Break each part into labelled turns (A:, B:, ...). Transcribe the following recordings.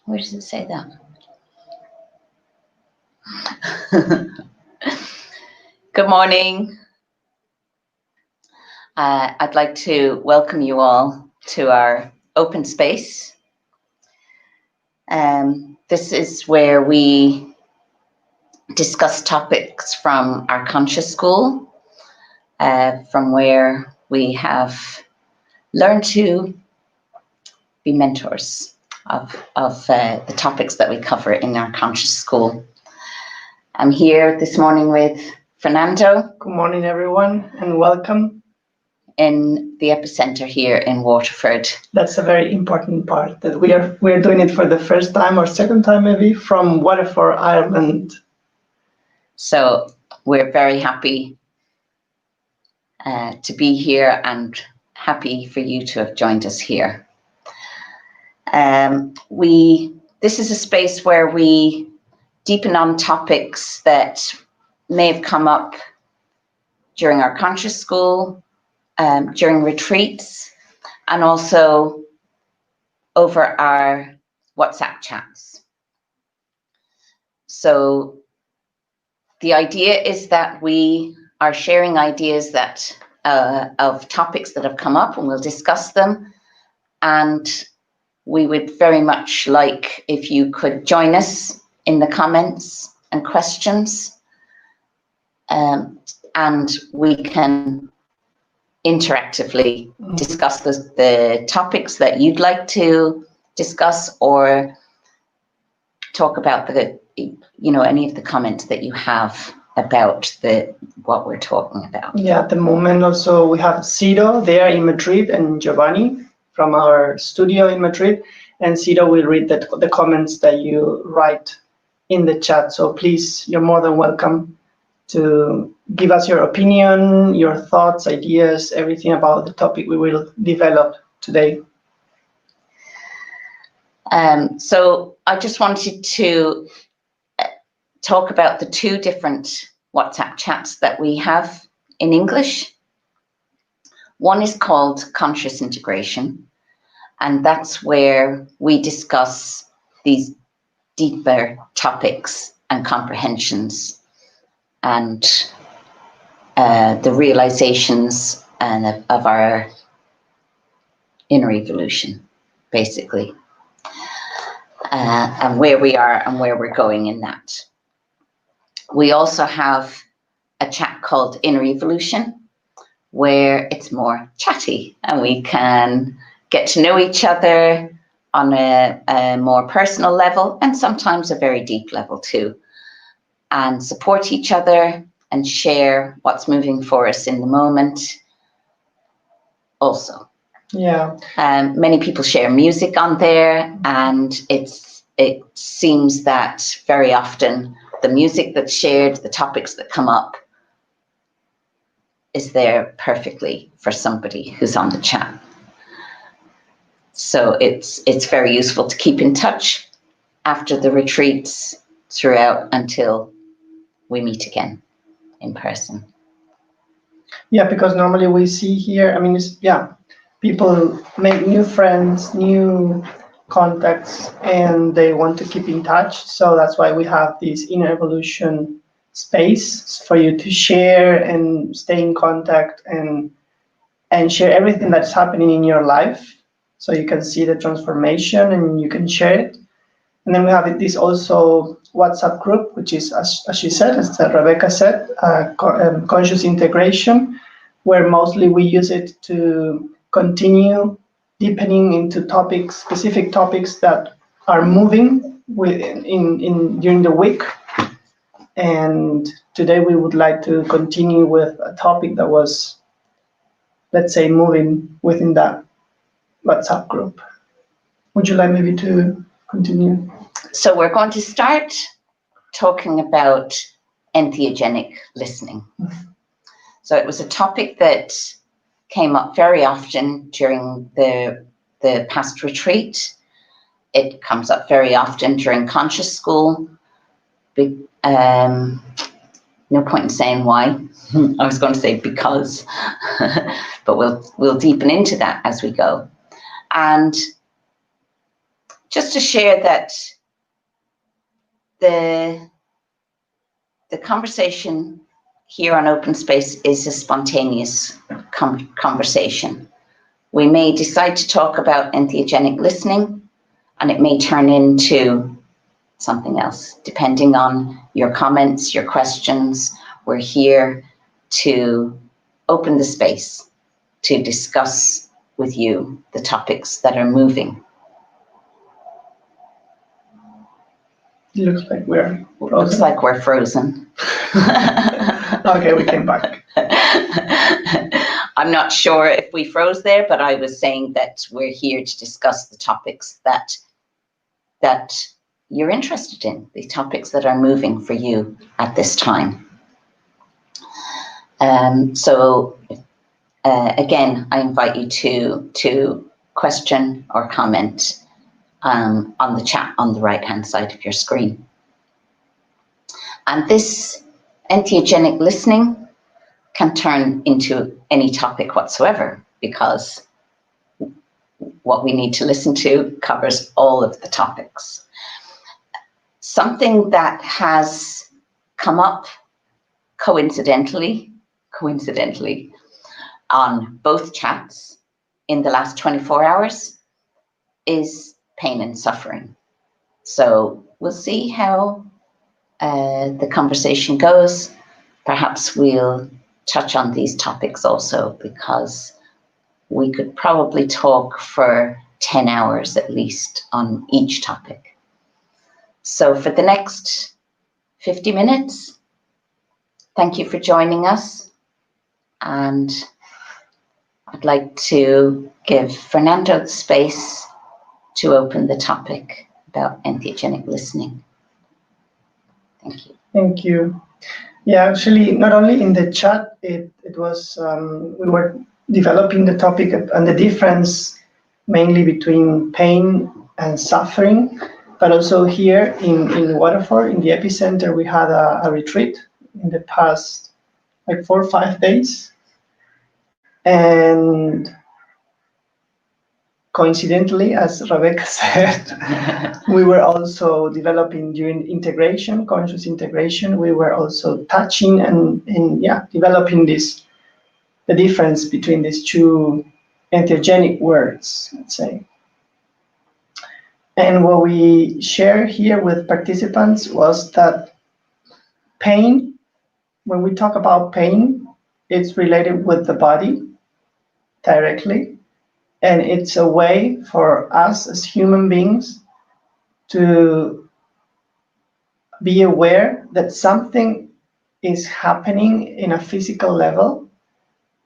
A: Where does it say that? Good morning. I'd like to welcome you all to our open space. This is where we discuss topics from our conscious school, from where we have learned to be mentors of the topics that we cover in our conscious school. I'm here this morning with Fernando.
B: Good morning, everyone, and welcome.
A: In the epicenter here in Waterford.
B: That's a very important part, that we're doing it for the first time or second time maybe from Waterford, Ireland.
A: So we're very happy to be here and happy for you to have joined us here. This is a space where we deepen on topics that may have come up during our conscious school, during retreats, and also over our WhatsApp chats. So the idea is that we are sharing ideas that of topics that have come up, and we'll discuss them. And we would very much like if you could join us in the comments and questions, and we can interactively discuss the topics that you'd like to discuss, or talk about any of the comments that you have about what we're talking about.
B: Yeah, at the moment also we have Ciro there in Madrid and Giovanni from our studio in Madrid, and Ciro will read the comments that you write in the chat. So please, you're more than welcome to give us your opinion, your thoughts, ideas, everything about the topic we will develop today.
A: So I just wanted to talk about the two different WhatsApp chats that we have in English. One is called Conscious Integration, and that's where we discuss these deeper topics and comprehensions and the realizations of our inner evolution, basically, and where we are and where we're going in that. We also have a chat called Inner Evolution, where it's more chatty and we can get to know each other on a more personal level, and sometimes a very deep level too, and support each other and share what's moving for us in the moment also.
B: Yeah.
A: Many people share music on there, and it seems that very often the music that's shared, the topics that come up, is there perfectly for somebody who's on the chat. So it's very useful to keep in touch after the retreats throughout until we meet again in person.
B: Yeah, because normally we see here, people make new friends, new contacts, and they want to keep in touch. So that's why we have this Inner Evolution space for you to share and stay in contact and share everything that's happening in your life. So you can see the transformation and you can share it. And then we have this also WhatsApp group, which is, as she said, as Rebecca said, conscious integration, where mostly we use it to continue deepening into topics, specific topics that are moving during the week. And today we would like to continue with a topic that was, let's say, moving within that WhatsApp group. Would you like maybe to continue?
A: So we're going to start talking about entheogenic listening. So it was a topic that came up very often during the past retreat. It comes up very often during conscious school. No point in saying why. I was going to say because, but we'll deepen into that as we go. And just to share that the conversation here on Open Space is a spontaneous conversation. We may decide to talk about entheogenic listening, and it may turn into something else, depending on your comments, your questions. We're here to open the space to discuss with you the topics that are moving.
B: It looks like we're frozen.
A: Looks like we're frozen.
B: Okay, we came back.
A: I'm not sure if we froze there, but I was saying that we're here to discuss the topics that you're interested in, the topics that are moving for you at this time. Again, I invite you to question or comment on the chat on the right-hand side of your screen. And this entheogenic listening can turn into any topic whatsoever, because what we need to listen to covers all of the topics. Something that has come up coincidentally on both chats in the last 24 hours is pain and suffering. So we'll see how the conversation goes. Perhaps we'll touch on these topics also, because we could probably talk for 10 hours at least on each topic. So for the next 50 minutes, thank you for joining us. And I'd like to give Fernando the space to open the topic about entheogenic listening. Thank you.
B: Thank you. Yeah, actually, not only in the chat, it was, we were developing the topic and the difference mainly between pain and suffering, but also here in Waterford, in the epicenter, we had a retreat in the past like 4 or 5 days. And coincidentally, as Rebecca said, we were also developing during integration, conscious integration, we were also touching and developing the difference between these two entheogenic words, let's say. And what we share here with participants was that pain, when we talk about pain, it's related with the body directly. And it's a way for us as human beings to be aware that something is happening in a physical level,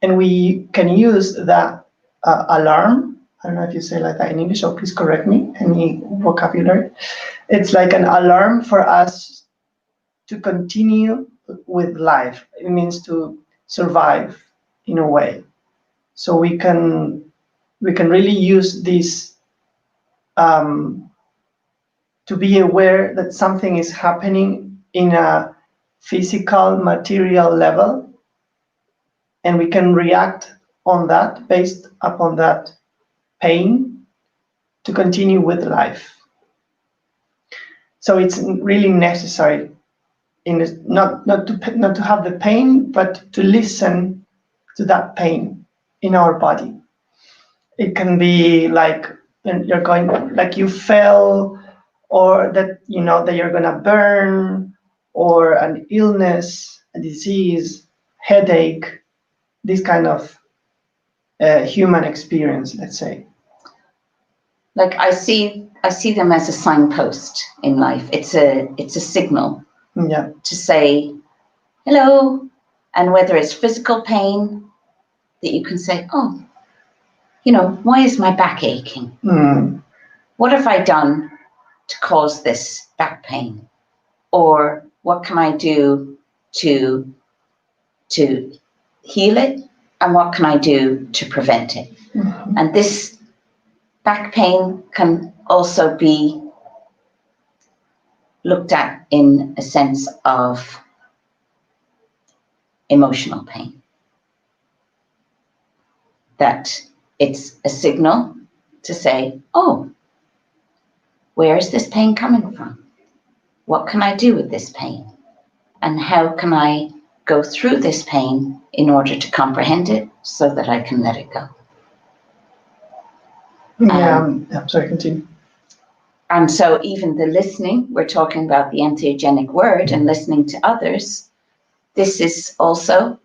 B: and we can use that alarm. I don't know if you say like that in English, so please correct me, any vocabulary. It's like an alarm for us to continue with life. It means to survive in a way. So we can really use this to be aware that something is happening in a physical, material level, and we can react on that based upon that pain to continue with life. So it's really necessary not to have the pain, but to listen to that pain in our body. It can be like you're going, like you fell, or that you know that you're gonna burn, or an illness, a disease, headache, this kind of human experience, let's say.
A: Like I see them as a signpost in life. It's a signal,
B: yeah,
A: to say hello, and whether it's physical pain that you can say, oh, you know, why is my back aching? What have I done to cause this back pain? Or what can I do to heal it? And what can I do to prevent it?
B: Mm-hmm.
A: And this back pain can also be looked at in a sense of emotional pain. That it's a signal to say, oh, where is this pain coming from? What can I do with this pain? And how can I go through this pain in order to comprehend it so that I can let it go?
B: I'm sorry, continue.
A: And so even the listening, we're talking about the entheogenic word and listening to others. This is also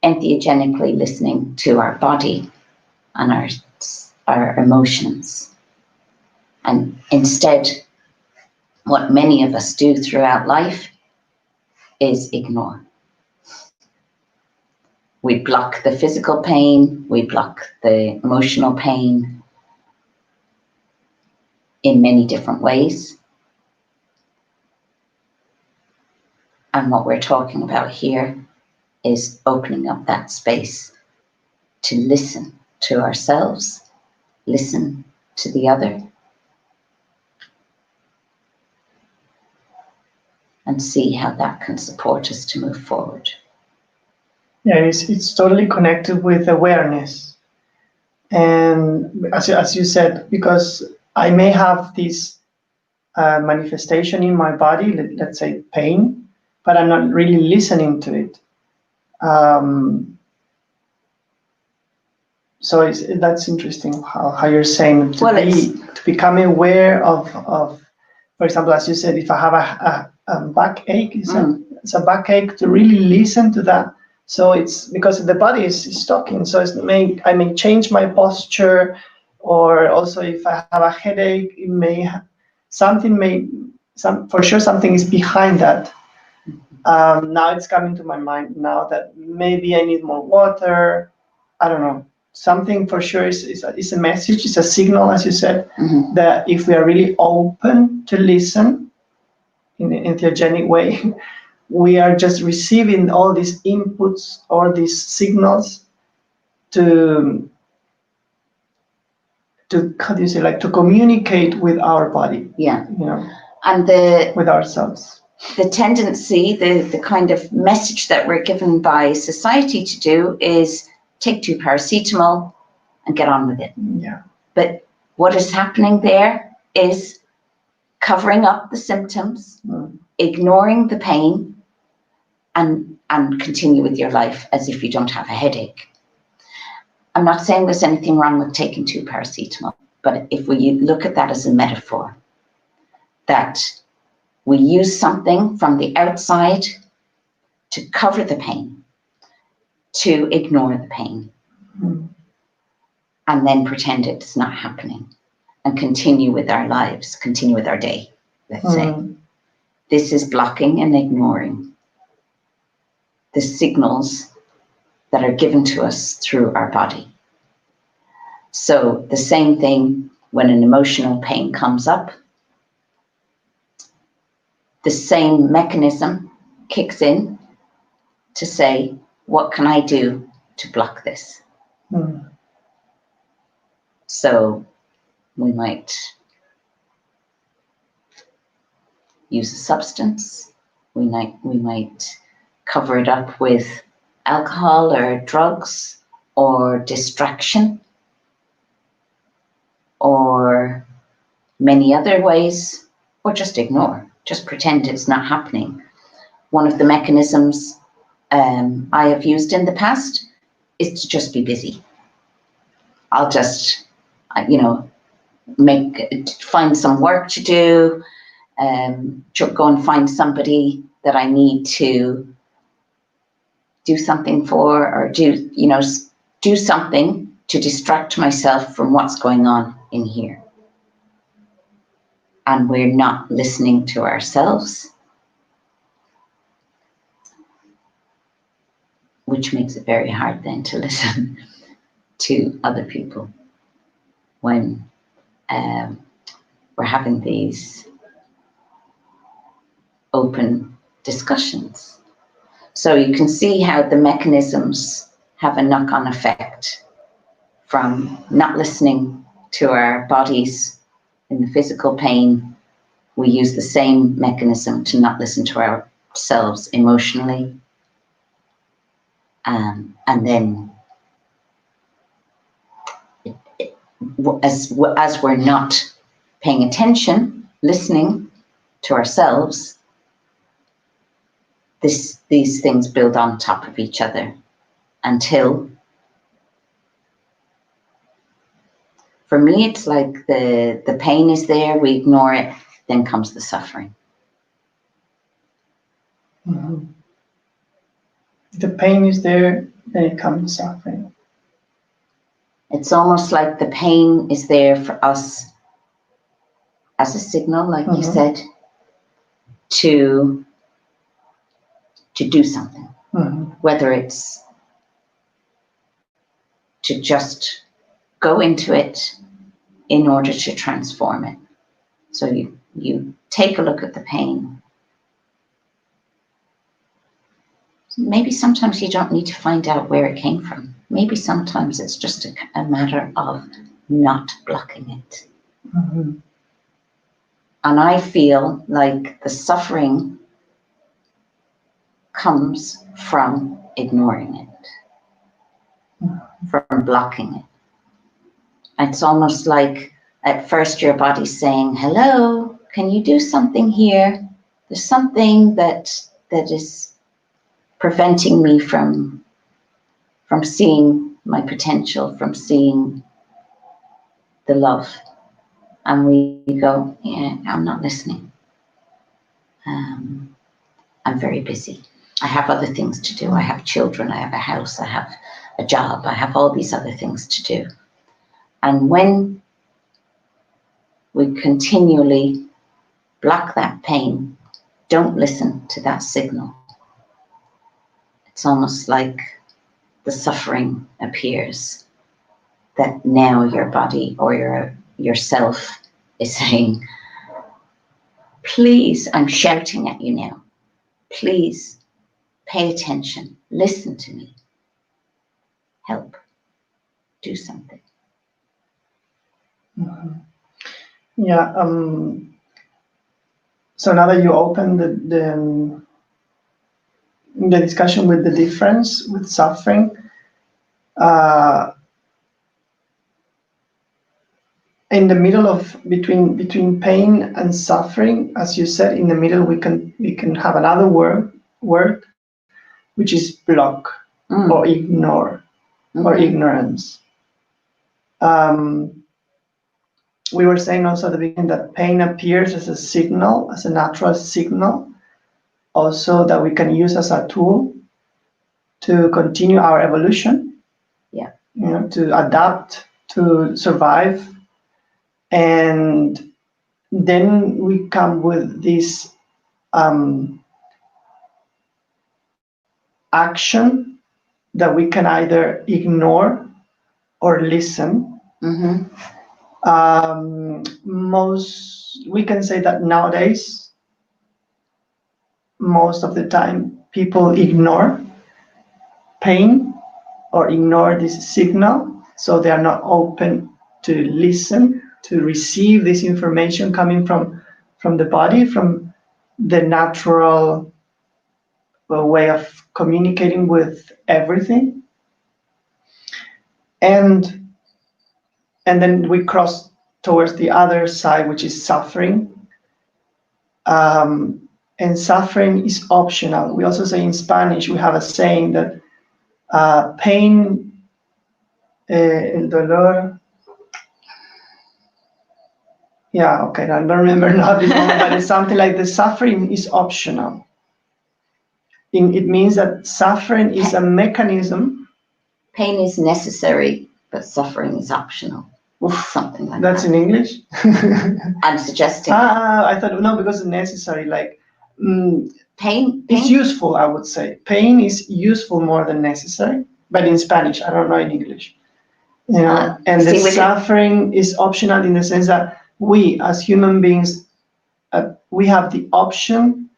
A: entheogenically listening to our body and our emotions. And instead, what many of us do throughout life is ignore. We block the physical pain, we block the emotional pain in many different ways. And what we're talking about here is opening up that space to listen to ourselves, listen to the other, and see how that can support us to move forward.
B: Yeah, it's totally connected with awareness. And as you said, because I may have this manifestation in my body, let's say pain, but I'm not really listening to it. So that's interesting how you're saying to become aware of, for example, as you said, if I have a backache, it's a backache, to really listen to that. So it's because the body is talking. So I may change my posture, or also if I have a headache, for sure something is behind that. Now it's coming to my mind now that maybe I need more water. I don't know. Something for sure is a message, it's a signal, as you said, that if we are really open to listen in an entheogenic way, we are just receiving all these inputs or these signals to how do you say, like to communicate with our body.
A: Yeah. And
B: with ourselves.
A: The tendency, the kind of message that we're given by society to do is take 2 paracetamol and get on with it.
B: Yeah.
A: But what is happening there is covering up the symptoms, ignoring the pain, and continue with your life as if you don't have a headache. I'm not saying there's anything wrong with taking 2 paracetamol, but if we look at that as a metaphor, that we use something from the outside to cover the pain, to ignore the pain, and then pretend it's not happening and continue with our lives, continue with our day, let's say. This is blocking and ignoring the signals that are given to us through our body. So the same thing when an emotional pain comes up, the same mechanism kicks in to say, what can I do to block this? So we might use a substance, we might cover it up with alcohol or drugs or distraction or many other ways, or just ignore, just pretend it's not happening. One of the mechanisms I have used in the past is to just be busy. I'll just, find some work to do, go and find somebody that I need to do something for, or do something to distract myself from what's going on in here. And we're not listening to ourselves, which makes it very hard then to listen to other people when we're having these open discussions. So you can see how the mechanisms have a knock-on effect from not listening to our bodies in the physical pain. We use the same mechanism to not listen to ourselves emotionally. And then as we're not paying attention listening to ourselves, these things build on top of each other until, for me, it's like the pain is there, we ignore it, then comes the suffering.
B: Mm-hmm. The pain is there, then it comes suffering.
A: It's almost like the pain is there for us as a signal, like you said, to do something. Whether it's to just go into it in order to transform it. So you take a look at the pain. Maybe sometimes you don't need to find out where it came from. Maybe sometimes it's just a matter of not blocking it. And I feel like the suffering comes from ignoring it, from blocking it. It's almost like at first your body's saying, hello, can you do something here? There's something that is preventing me from seeing my potential, from seeing the love. And we go, yeah, I'm not listening. I'm very busy. I have other things to do. I have children, I have a house, I have a job, I have all these other things to do. And when we continually block that pain, don't listen to that signal, it's almost like the suffering appears, that now your body or yourself is saying, please, I'm shouting at you now, please pay attention, listen to me, help, do something.
B: Yeah. So now that you opened the discussion with the difference with suffering, in the middle of between pain and suffering, as you said, in the middle we can have another word which is block or ignore or ignorance. We were saying also at the beginning that pain appears as a signal, as a natural signal, also that we can use as a tool to continue our evolution.
A: Yeah.
B: You know, to adapt, to survive. And then we come with this action that we can either ignore or listen. We can say that nowadays, most of the time, people ignore pain or ignore this signal, so they are not open to listen, to receive this information coming from the body, from the natural way of communicating with everything. And then we cross towards the other side, which is suffering. And suffering is optional. We also say in Spanish, we have a saying that pain, el dolor. Yeah, okay, I don't remember now this moment, but it's something like the suffering is optional. It means that suffering is a mechanism.
A: Pain is necessary, but suffering is optional. Something like
B: That's
A: that.
B: in English?
A: I'm suggesting.
B: I thought, no, because it's necessary. Like,
A: pain
B: it's useful, I would say. Pain is useful more than necessary, but in Spanish, I don't know in English. You know, and the suffering is optional in the sense that we, as human beings, we have the option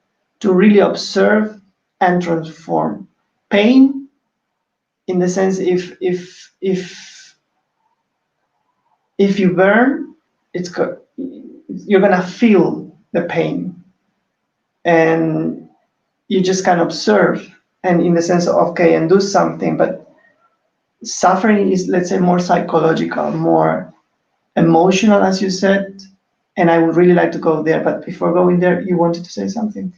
B: to really observe and transform. Pain, in the sense, if you burn, you're gonna feel the pain, and you just can observe, and in the sense of okay, and do something. But suffering is, let's say, more psychological, more emotional, as you said, And I would really like to go there, but before going there, you wanted to say something?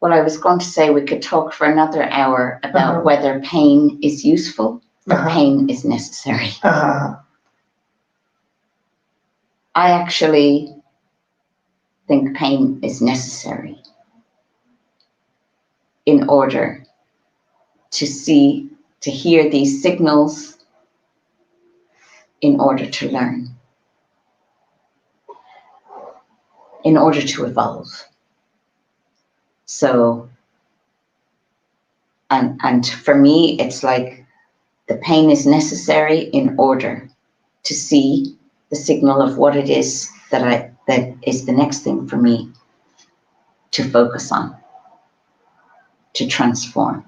A: Well, I was going to say we could talk for another hour about whether pain is useful or pain is necessary. I actually think pain is necessary in order to see, to hear these signals, in order to learn, in order to evolve. So, and for me, it's like the pain is necessary in order to see the signal of what it is that is the next thing for me to focus on, to transform.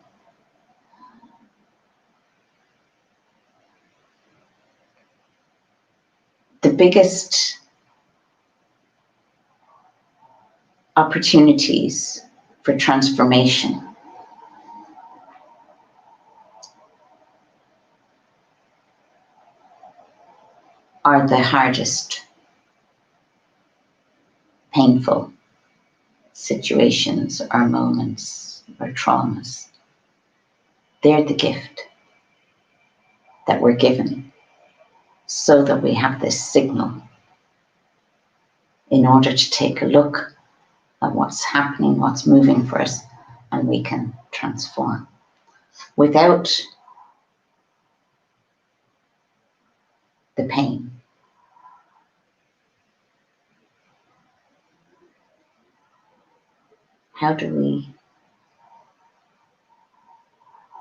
A: The biggest opportunities for transformation are the hardest, painful situations or moments or traumas. They're the gift that we're given so that we have this signal in order to take a look at what's happening, what's moving for us, and we can transform. Without the pain, how do we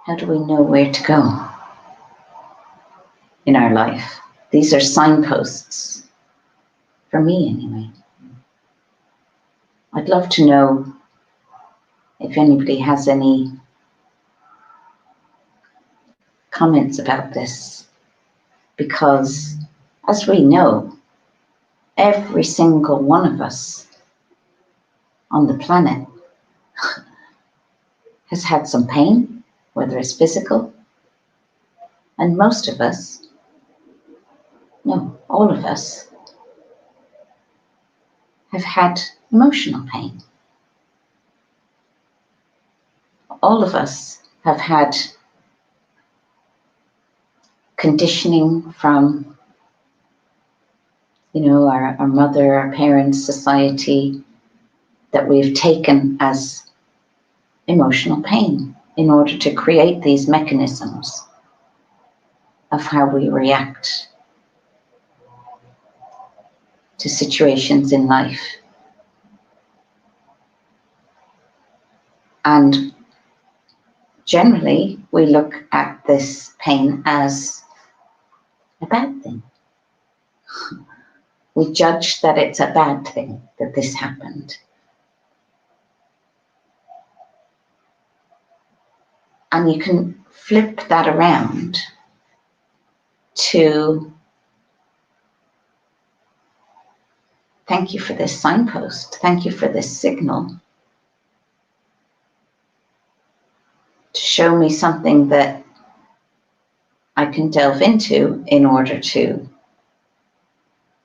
A: know where to go in our life? These are signposts, for me anyway. I'd love to know if anybody has any comments about this, because as we know, every single one of us on the planet has had some pain, whether it's physical, and most of us, no, all of us, have had emotional pain. All of us have had conditioning from, our mother, our parents, society, that we've taken as emotional pain in order to create these mechanisms of how we react to situations in life. And generally, we look at this pain as a bad thing. We judge that it's a bad thing that this happened. And you can flip that around to thank you for this signpost. Thank you for this signal to show me something that I can delve into in order to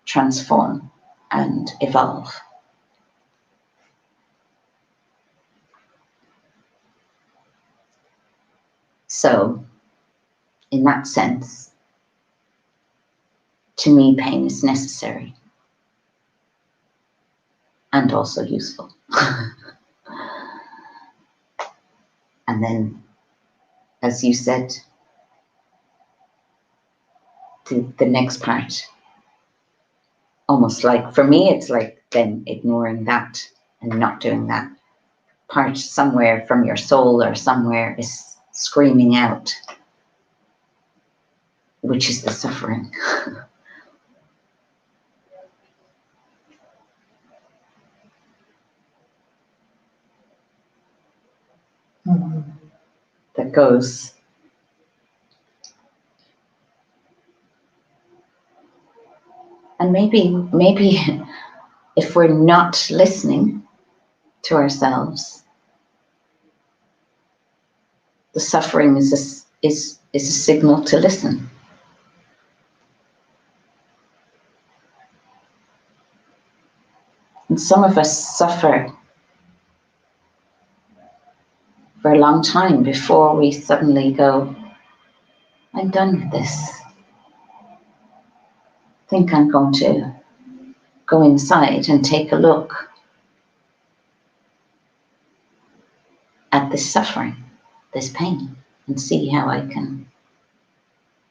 A: transform and evolve. So, in that sense, to me, pain is necessary and also useful. And then, as you said, the next part, almost like, for me, it's like then ignoring that and not doing that part somewhere from your soul or somewhere is screaming out, which is the suffering. That goes. And maybe if we're not listening to ourselves, the suffering is a signal to listen. And some of us suffer for a long time before we suddenly go, I'm done with this. I think I'm going to go inside and take a look at this suffering, this pain, and see how I can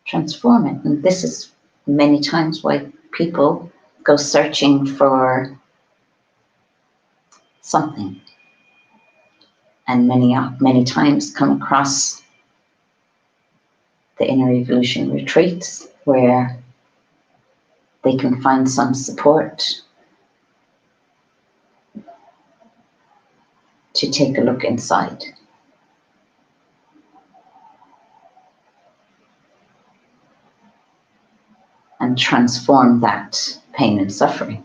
A: transform it. And this is many times why people go searching for something, and many times come across the inner evolution retreats where they can find some support to take a look inside. And transform that pain and suffering.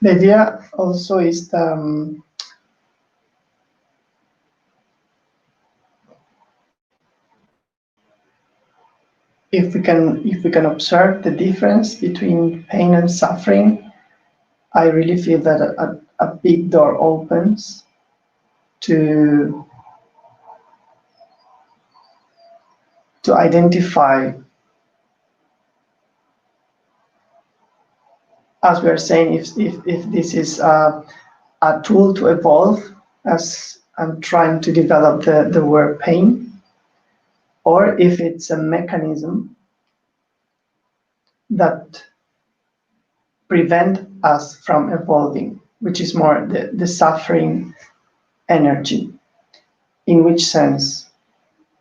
B: The idea also is if we can observe the difference between pain and suffering, I really feel that a big door opens to identify, as we are saying, if this is a tool to evolve, as I'm trying to develop the word pain, or if it's a mechanism that prevent us from evolving, which is more the suffering energy. In which sense?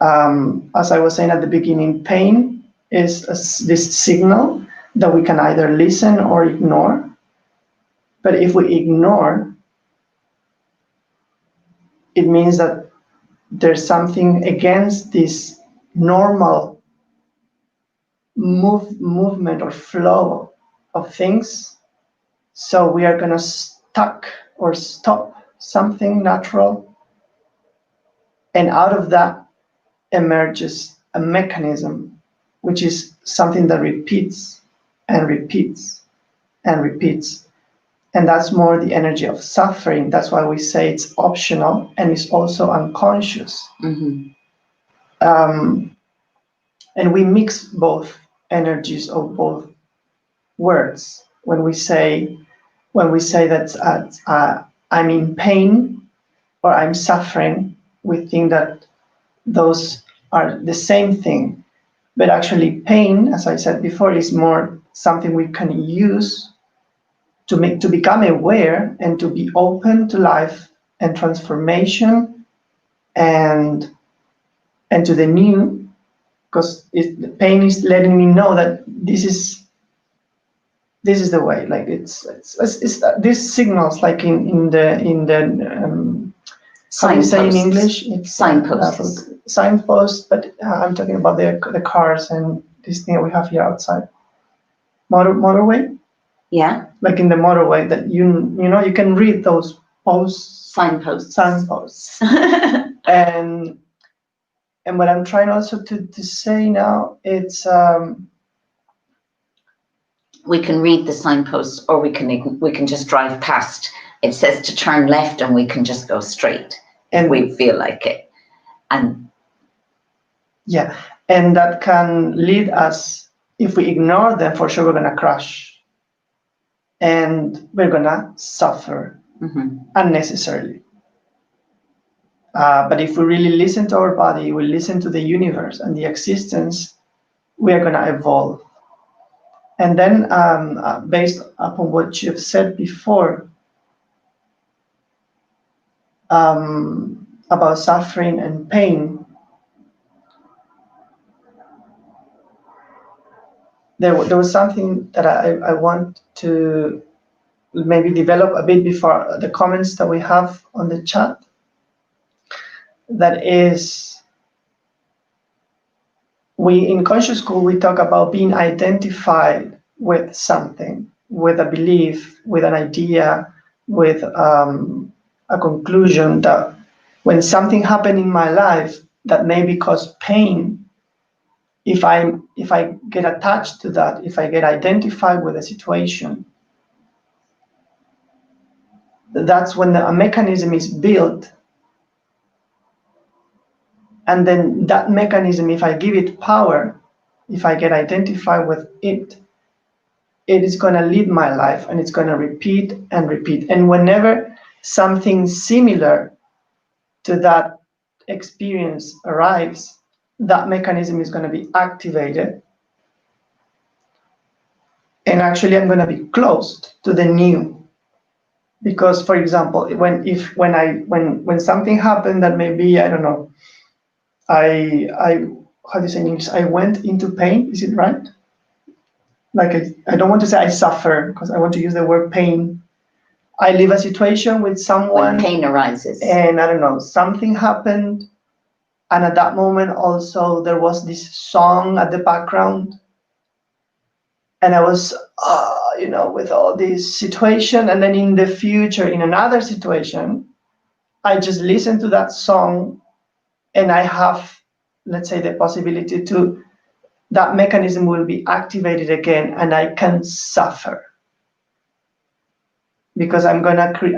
B: As I was saying at the beginning, pain is this signal that we can either listen or ignore. But if we ignore, it means that there's something against this normal movement or flow of things. So we are going to stuck or stop something natural. And out of that emerges a mechanism, which is something that repeats and repeats and repeats. And that's more the energy of suffering. That's why we say it's optional and it's also unconscious.
A: Mm-hmm.
B: And we mix both energies of both words. When we say that I'm in pain or I'm suffering, we think that those are the same thing. But actually pain, as I said before, is more something we can use to become aware and to be open to life and transformation and to the new, because the pain is letting me know that this is the way. Like it's these signals, like in the how do you say in English? It's
A: signposts.
B: Signposts, but I'm talking about the cars and this thing that we have here outside. Motorway.
A: Yeah.
B: Like in the motorway, that you know you can read those posts.
A: Signposts.
B: And what I'm trying also to say now, it's
A: we can read the signposts, or we can just drive past. It says to turn left, and we can just go straight if we feel like it. And
B: yeah, and that can lead us, if we ignore them, for sure we're gonna crash, and we're gonna suffer unnecessarily. But if we really listen to our body, we listen to the universe and the existence, we are gonna evolve. And then, based upon what you've said before about suffering and pain, there was something that I want to maybe develop a bit before the comments that we have on the chat. That is, in Conscious School, we talk about being identified with something, with a belief, with an idea, with a conclusion, that when something happened in my life that maybe caused pain, if I get attached to that, if I get identified with a situation, that's when a mechanism is built. And then that mechanism, if I give it power, if I get identified with it, it is going to lead my life, and it's going to repeat and repeat. And whenever something similar to that experience arrives, that mechanism is going to be activated. And actually, I'm going to be closed to the new. Because, for example, when something happened that maybe, I don't know, I how do you say in English? I went into pain. Is it right? Like I don't want to say I suffer, because I want to use the word pain. I live a situation with someone.
A: When pain arises.
B: And I don't know, something happened. And at that moment also there was this song at the background. And I was, with all this situation. And then in the future, in another situation, I just listen to that song, and I have, let's say, the possibility to, that mechanism will be activated again, and I can suffer. Because I'm going to create,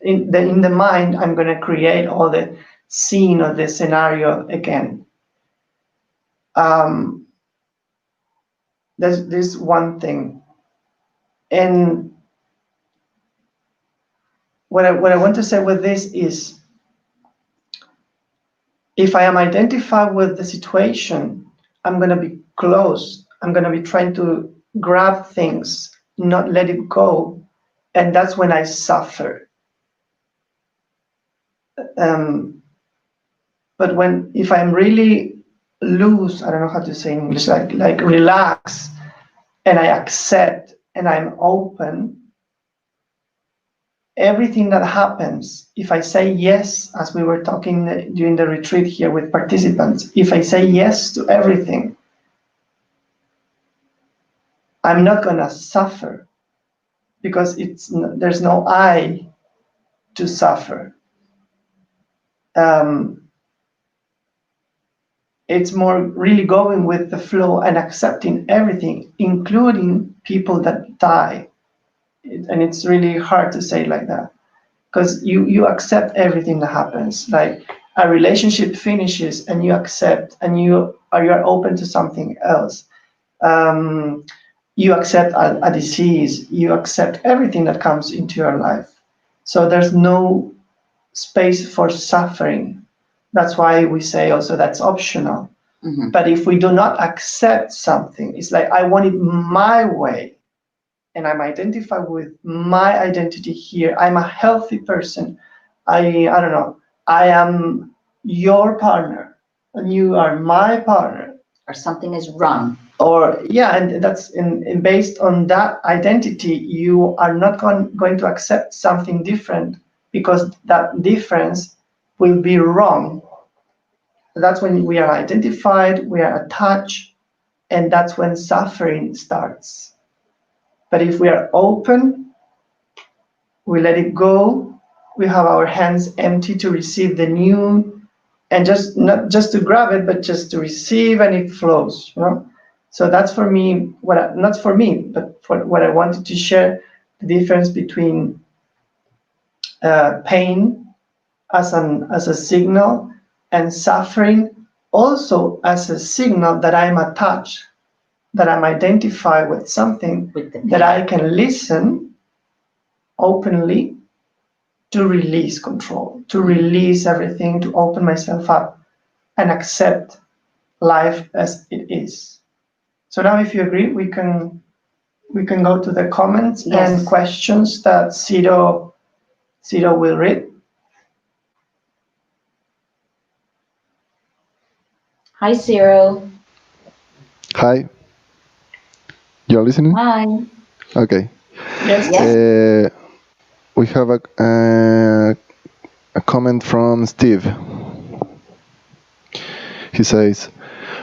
B: in the mind, I'm going to create all the scene or the scenario again. There's this one thing. And what I want to say with this is, if I am identified with the situation, I'm going to be close. I'm going to be trying to grab things, not let it go. And that's when I suffer. But if I'm really loose, I don't know how to say in English, like relax, and I accept, and I'm open, everything that happens, if I say yes, as we were talking during the retreat here with participants, if I say yes to everything, I'm not going to suffer, because there's no I to suffer. It's more really going with the flow and accepting everything, including people that die. And it's really hard to say like that, because you accept everything that happens. Like a relationship finishes, and you accept, and you're open to something else. You accept a disease. You accept everything that comes into your life. So there's no space for suffering. That's why we say also that's optional. Mm-hmm. But if we do not accept something, it's like, I want it my way, and I'm identified with my identity here. I'm a healthy person. I don't know, I am your partner, and you are my partner.
A: Or something is wrong.
B: Or, yeah, and that's in based on that identity, you are not going to accept something different, because that difference will be wrong. That's when we are identified, we are attached, and that's when suffering starts. But if we are open, we let it go, we have our hands empty to receive the new, and just not just to grab it, but just to receive, and it flows. So that's for me, not for me, but for what I wanted to share, the difference between pain as a signal, and suffering also as a signal that I'm attached, that I'm identified with something, that I can listen openly to release control, to release everything, to open myself up and accept life as it is. So now, if you agree, we can go to the comments. Yes. And questions that Ciro will read.
A: Hi, Ciro.
C: Hi. You're listening?
A: Hi.
C: Okay.
B: Yes.
C: We have a comment from Steve. He says,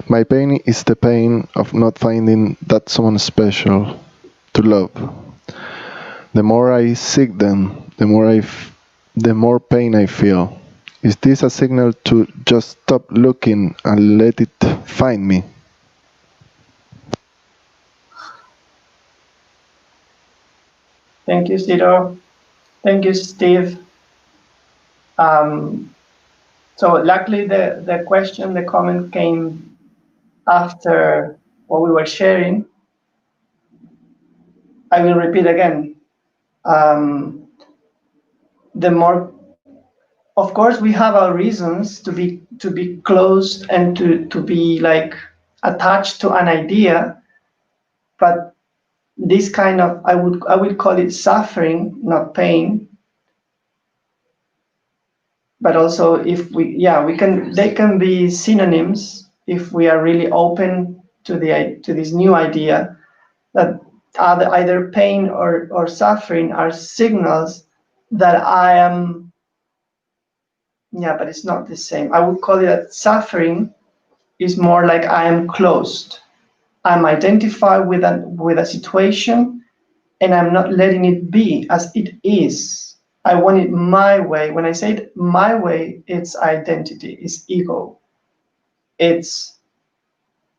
C: "My pain is the pain of not finding that someone special to love. The more I seek them, the more pain I feel. Is this a signal to just stop looking and let it find me?"
B: Thank you, Cito. Thank you, Steve. So luckily the question, the comment came after what we were sharing. I will repeat again. The more, of course, we have our reasons to be closed and to be like attached to an idea, but this kind of, I would call it suffering, not pain. But also, if we can, they can be synonyms if we are really open to this new idea that either pain or suffering are signals that I am. Yeah, but it's not the same. I would call it that suffering is more like I am closed. I'm identified with a situation, and I'm not letting it be as it is. I want it my way. When I say it my way, it's identity, it's ego. It's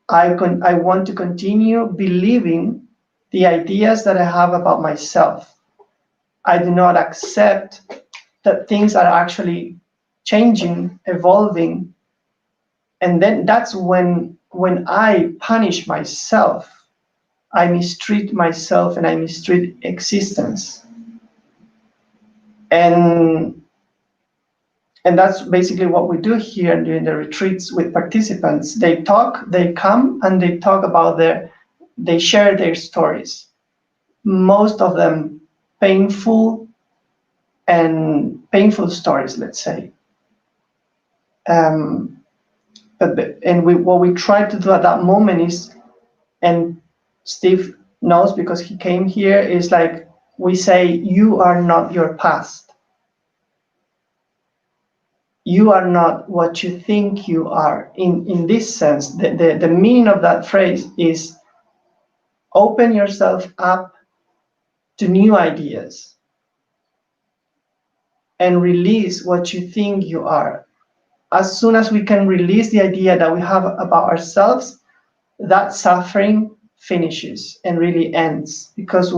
B: I want to continue believing the ideas that I have about myself. I do not accept that things are actually changing, evolving, and then that's when I punish myself. I mistreat myself and I mistreat existence. And that's basically what we do here during the retreats with participants. They come and they talk about they share their stories. Most of them painful stories, let's say. What we try to do at that moment is, and Steve knows because he came here, is like we say, you are not your past. You are not what you think you are. In this sense, the meaning of that phrase is open yourself up to new ideas and release what you think you are. As soon as we can release the idea that we have about ourselves, that suffering finishes and really ends, because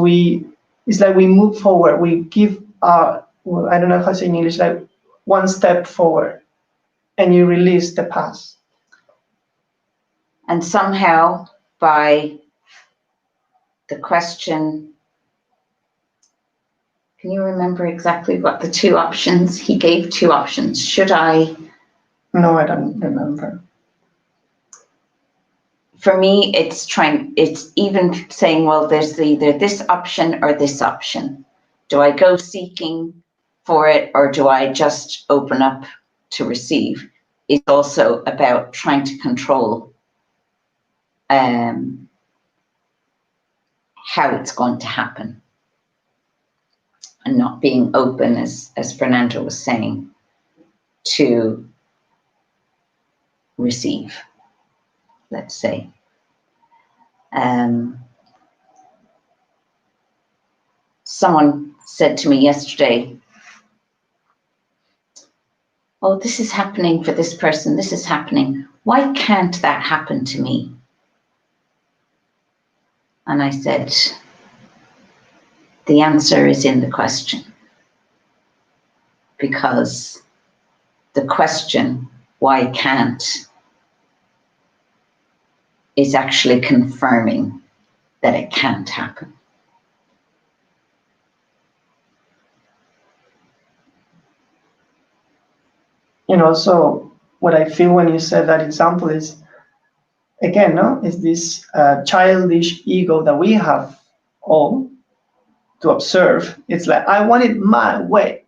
B: it's like we move forward. We give I don't know how to say in English, like one step forward, and you release the past.
A: And somehow, by the question, can you remember exactly what the two options? He gave two options. Should I?
B: No, I don't remember.
A: For me, it's even saying, well, there's either this option or this option. Do I go seeking for it, or do I just open up to receive? It's also about trying to control how it's going to happen, and not being open, as Fernando was saying, to receive, let's say. Someone said to me yesterday, oh, this is happening for this person, this is happening. Why can't that happen to me? And I said, the answer is in the question. Because the question, why can't, is actually confirming that it can't happen.
B: So what I feel when you said that example is, again, is this childish ego that we have all to observe. It's like, I want it my way.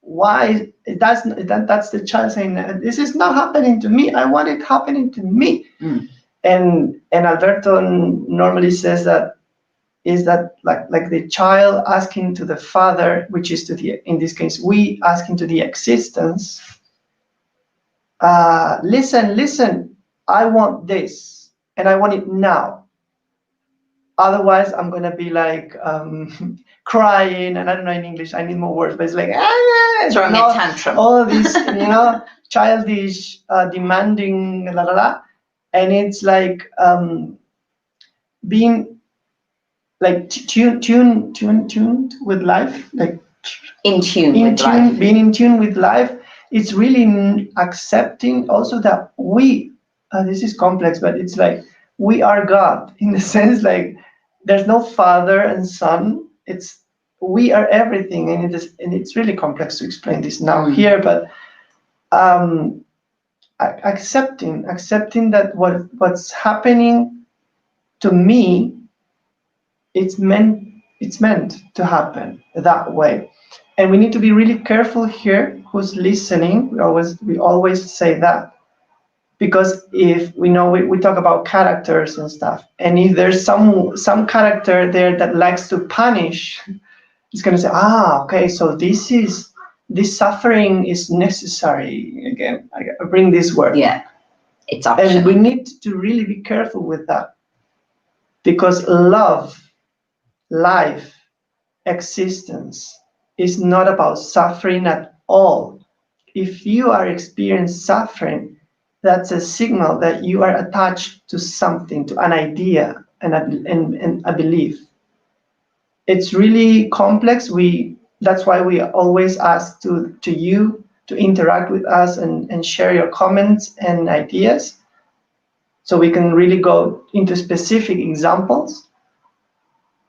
B: Why? That's the child saying, this is not happening to me. I want it happening to me. Mm. And Alberto normally says that is that like the child asking to the father, which is in this case, we asking to the existence, listen, I want this, and I want it now. Otherwise, I'm gonna be like crying, and I don't know in English. I need more words, but it's like
A: throwing a tantrum.
B: All of these, childish, demanding, and it's like being like tuned with life, like
A: in tune with life.
B: being in tune with life. It's really accepting also that we, this is complex, but it's like we are God in the sense like there's no father and son. It's we are everything, and it's really complex to explain this now here, but accepting that what's happening to me, it's meant to happen that way. And we need to be really careful here who's listening. We always say that, because if we talk about characters and stuff, and if there's some character there that likes to punish, it's going to say, okay, so this suffering is necessary. Again, I bring this word.
A: Yeah, it's optional.
B: And we need to really be careful with that, because love, life, existence is not about suffering at all. If you are experiencing suffering, that's a signal that you are attached to something, to an idea and a belief. It's really complex. That's why we always ask to you to interact with us and share your comments and ideas, so we can really go into specific examples.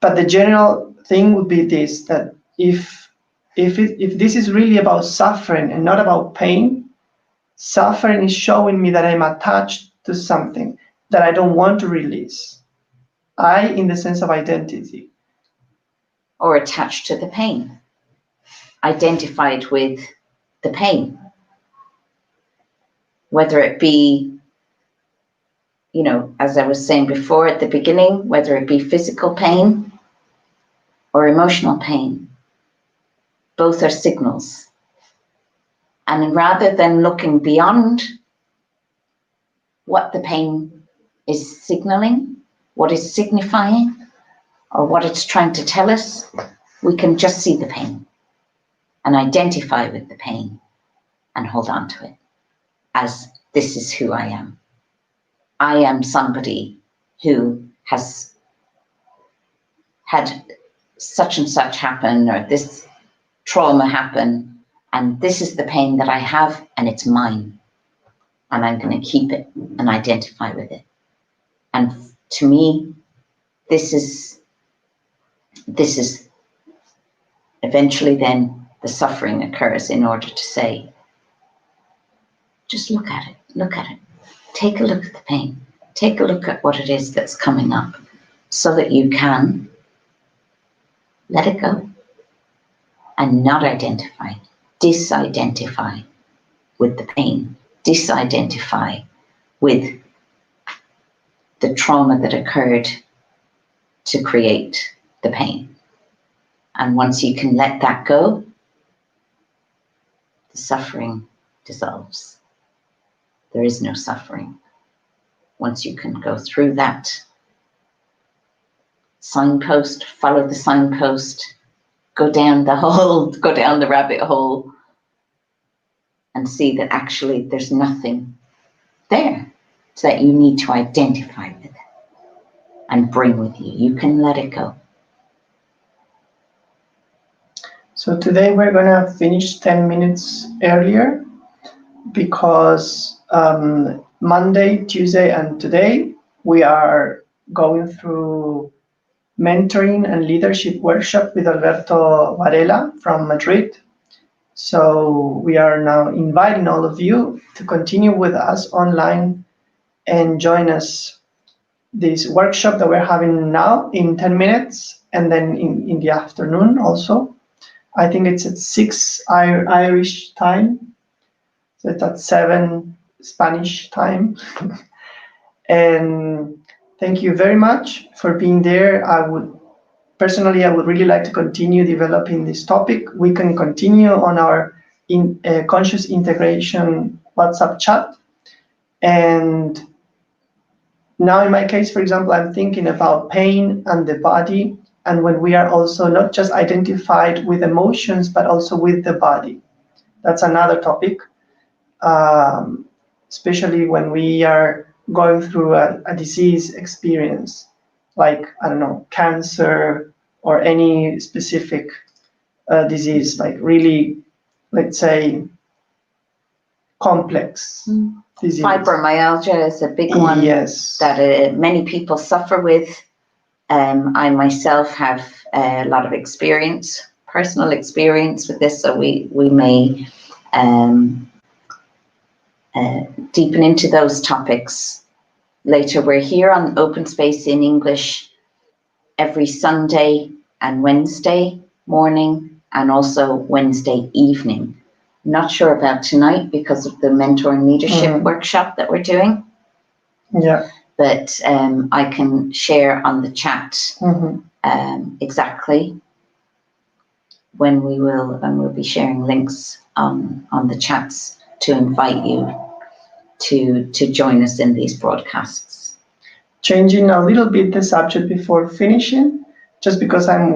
B: But the general thing would be this, that if this is really about suffering and not about pain, suffering is showing me that I'm attached to something that I don't want to release. In the sense of identity.
A: Or attached to the pain, identified with the pain, whether it be, as I was saying before at the beginning, whether it be physical pain or emotional pain, both are signals. And rather than looking beyond what the pain is signaling, what is signifying, or what it's trying to tell us, we can just see the pain and identify with the pain and hold on to it as this is who I am. I am somebody who has had such and such happen, or this trauma happen, and this is the pain that I have, and it's mine, and I'm going to keep it and identify with it. And to me, this is eventually then the suffering occurs in order to say, just look at it, take a look at the pain, take a look at what it is that's coming up, so that you can let it go and not identify, disidentify with the pain, disidentify with the trauma that occurred to create the pain. And once you can let that go, the suffering dissolves. There is no suffering. Once you can go through that signpost, follow the signpost, go down the rabbit hole, and see that actually there's nothing there that you need to identify with and bring with you. You can let it go.
B: So today we're going to finish 10 minutes earlier, because Monday, Tuesday, and today we are going through mentoring and leadership workshop with Alberto Varela from Madrid. So we are now inviting all of you to continue with us online and join us this workshop that we're having now in 10 minutes, and then in the afternoon also. I think it's at 6 Irish time, so it's at 7 Spanish time. And thank you very much for being there. I would really like to continue developing this topic. We can continue on our conscious integration WhatsApp chat. And now in my case, for example, I'm thinking about pain and the body, and when we are also not just identified with emotions, but also with the body. That's another topic, especially when we are going through a disease experience. like, I don't know, cancer or any specific disease, like really, let's say, complex disease.
A: Fibromyalgia is a big one
B: Yes.
A: that many people suffer with. I myself have a lot of experience, personal experience with this, so we may deepen into those topics later. We're here on Open Space in English every Sunday and Wednesday morning, and also Wednesday evening. Not sure about tonight because of the mentoring leadership workshop that we're doing.
B: Yeah.
A: But I can share on the chat exactly when we will, and we'll be sharing links on the chats to invite you to join us in these broadcasts.
B: Changing a little bit the subject before finishing, just because I'm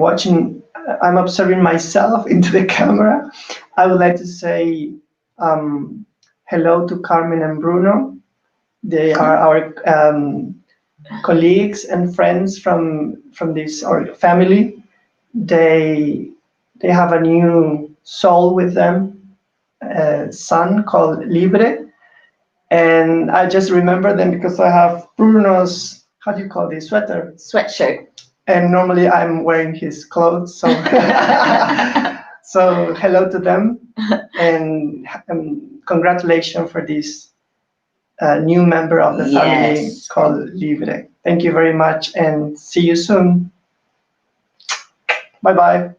B: observing myself into the camera, I would like to say hello to Carmen and Bruno. They are our colleagues and friends from this our family. They have a new soul with them, a son called Libre. And I just remember them because I have Bruno's, how do you call this,
A: Sweatshirt.
B: And normally I'm wearing his clothes. So, so hello to them, and congratulations for this new member of the family called Libre. Thank you very much, and see you soon. Bye-bye.